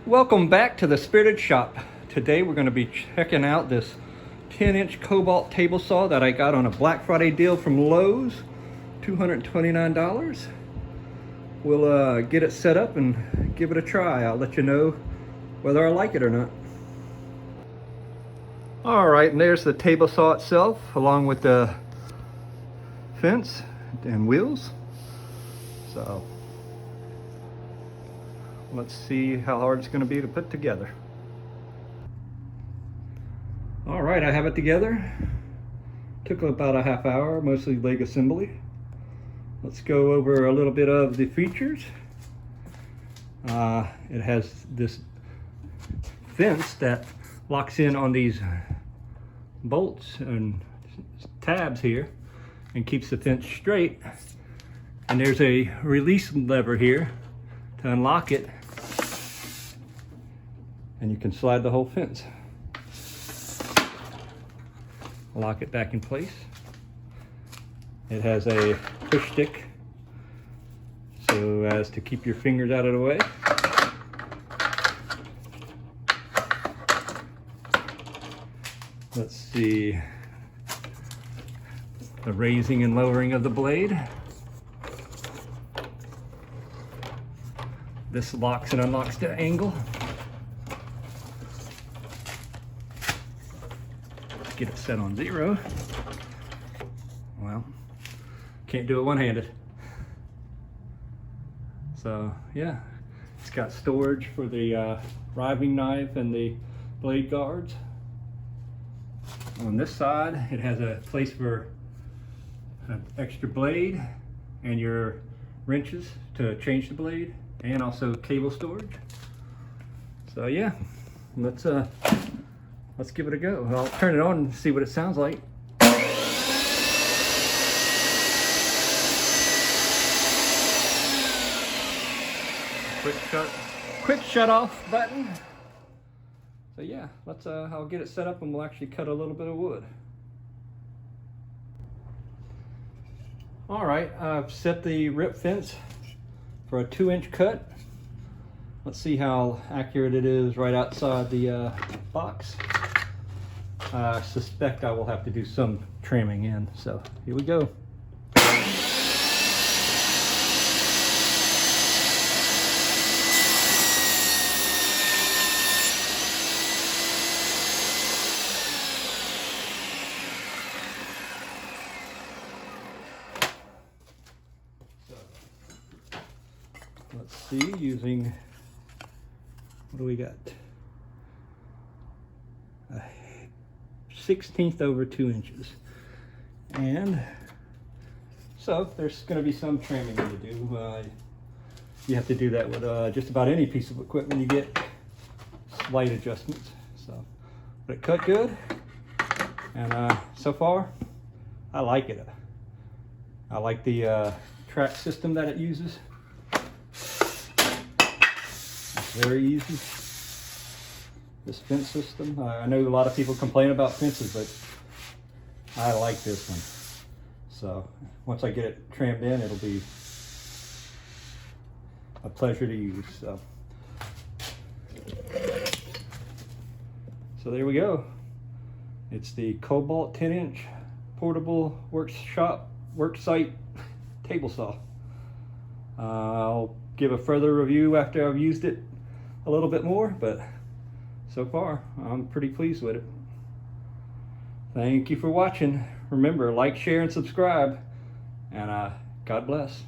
Welcome back to the Spirited Shop. Today we're going to be checking out this 10-inch Kobalt table saw that I got on a Black Friday deal from Lowe's, $229. We'll get it set up and give it a try. I'll let you know whether I like it or not. Alright, and there's the table saw itself along with the fence and wheels. So let's see how hard it's going to be to put together. All right, I have it together. Took about a half hour, mostly leg assembly. Let's go over a little bit of the features. It has this fence that locks in on these bolts and tabs here and keeps the fence straight. And there's a release lever here to unlock it, and you can slide the whole fence. Lock it back in place. It has a push stick so as to keep your fingers out of the way. Let's see, the raising and lowering of the blade. This locks and unlocks the angle. Get it set on 0. Well, can't do it one-handed. So yeah, it's got storage for the riving knife and the blade guards. On this side, it has a place for an extra blade and your wrenches to change the blade, and also cable storage. So yeah, let's give it a go. I'll turn it on and see what it sounds like. Quick shut off button. So yeah, I'll get it set up and we'll actually cut a little bit of wood. All right, I've set the rip fence for a 2-inch cut. Let's see how accurate it is right outside the box. I suspect I will have to do some trimming in, so here we go. Let's see, using, what do we got? 1/16 over 2 inches. And so there's going to be some trimming to do. You have to do that with just about any piece of equipment. You get slight adjustments. So, but it cut good, and so far I like it. I like the track system that it uses. It's very easy. This fence system. I know a lot of people complain about fences, but I like this one. So once I get it trimmed in, it'll be a pleasure to use. So there we go. It's the Kobalt 10-inch portable Worksite table saw. I'll give a further review after I've used it a little bit more, but so far I'm pretty pleased with it. Thank you for watching. Remember, like, share, and subscribe, and God bless.